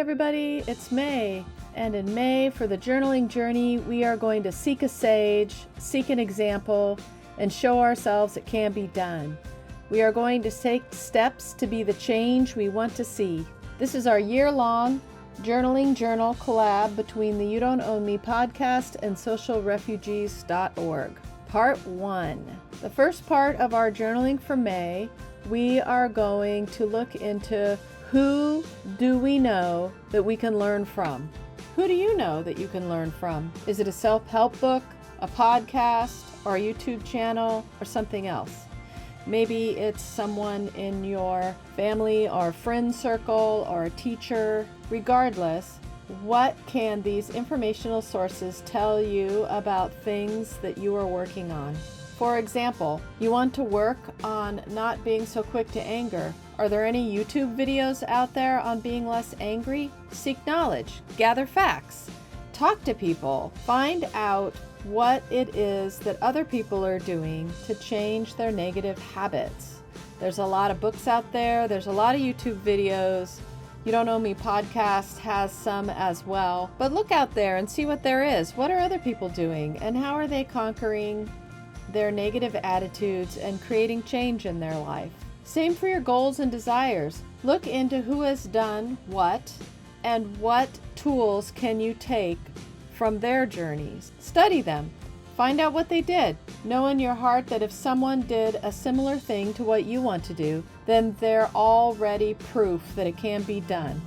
everybody, it's May, and in May for the journaling journey we are going to seek a sage, seek an example, and show ourselves it can be done. We are going to take steps to be the change we want to see. This is our year-long journaling journal collab between the You Don't Own Me podcast and socialrefugees.org. Part 1. The first part of our journaling for May, we are going to look into who do we know that we can learn from? Who do you know that you can learn from? Is it a self-help book, a podcast, or a YouTube channel, or something else? Maybe it's someone in your family or friend circle or a teacher. Regardless, what can these informational sources tell you about things that you are working on? For example, you want to work on not being so quick to anger. Are there any YouTube videos out there on being less angry? Seek knowledge, gather facts, talk to people, find out what it is that other people are doing to change their negative habits. There's a lot of books out there, there's a lot of YouTube videos. You Don't Know Me podcast has some as well. But look out there and see what there is. What are other people doing and how are they conquering their negative attitudes and creating change in their life? Same for your goals and desires. Look into who has done what and what tools can you take from their journeys. Study them. Find out what they did. Know in your heart that if someone did a similar thing to what you want to do, then they're already proof that it can be done.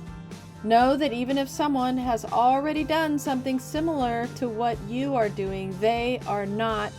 Know that even if someone has already done something similar to what you are doing, they are not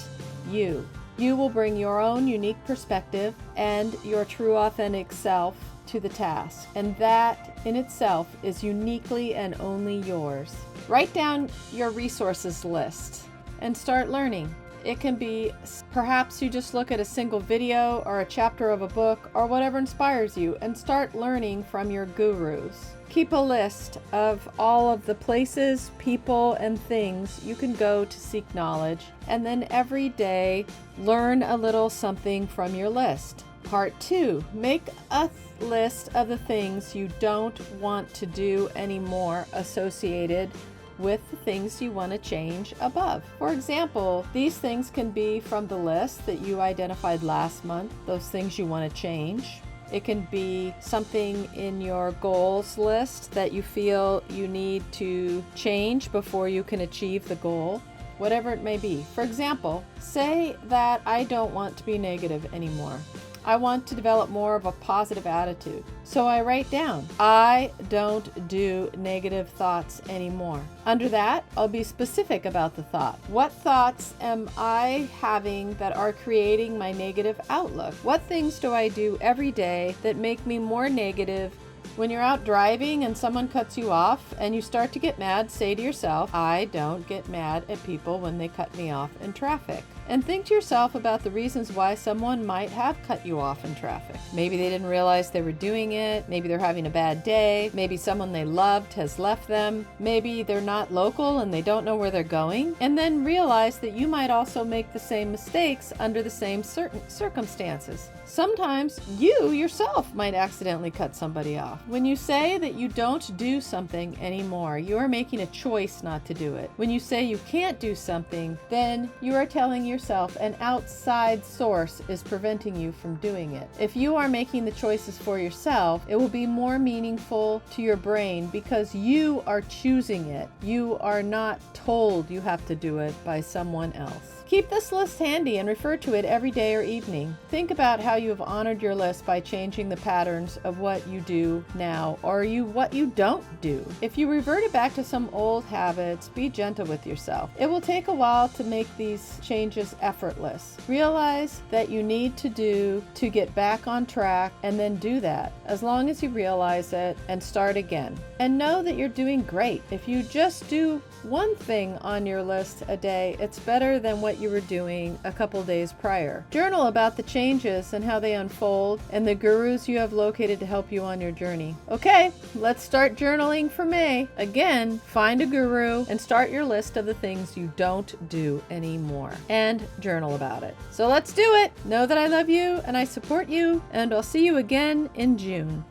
you. You will bring your own unique perspective and your true authentic self to the task, and that in itself is uniquely and only yours. Write down your resources list and start learning. It can be perhaps you just look at a single video or a chapter of a book or whatever inspires you and start learning from your gurus. Keep a list of all of the places, people, and things you can go to seek knowledge, and then every day learn a little something from your list. Part 2. Make a list of the things you don't want to do anymore associated with the things you want to change above. For example, these things can be from the list that you identified last month, those things you want to change. It can be something in your goals list that you feel you need to change before you can achieve the goal, whatever it may be. For example, say that I don't want to be negative anymore. I want to develop more of a positive attitude. So I write down, I don't do negative thoughts anymore. Under that, I'll be specific about the thought. What thoughts am I having that are creating my negative outlook? What things do I do every day that make me more negative? When you're out driving and someone cuts you off and you start to get mad, say to yourself, I don't get mad at people when they cut me off in traffic. And think to yourself about the reasons why someone might have cut you off in traffic. Maybe they didn't realize they were doing it. Maybe they're having a bad day. Maybe someone they loved has left them. Maybe they're not local and they don't know where they're going. And then realize that you might also make the same mistakes under the same certain circumstances. Sometimes you yourself might accidentally cut somebody off. When you say that you don't do something anymore, you are making a choice not to do it. When you say you can't do something, then you are telling yourself an outside source is preventing you from doing it. If you are making the choices for yourself, it will be more meaningful to your brain because you are choosing it. You are not told you have to do it by someone else. Keep this list handy and refer to it every day or evening. Think about how you have honored your list by changing the patterns of what you do now or what you don't do. If you reverted back to some old habits, be gentle with yourself. It will take a while to make these changes effortless. Realize that you need to get back on track and then do that as long as you realize it and start again. And know that you're doing great. If you just do one thing on your list a day, it's better than what you were doing a couple days prior. Journal about the changes and how they unfold and the gurus you have located to help you on your journey. Okay, let's start journaling for May. Again, find a guru and start your list of the things you don't do anymore and journal about it. So let's do it. Know that I love you and I support you, and I'll see you again in June.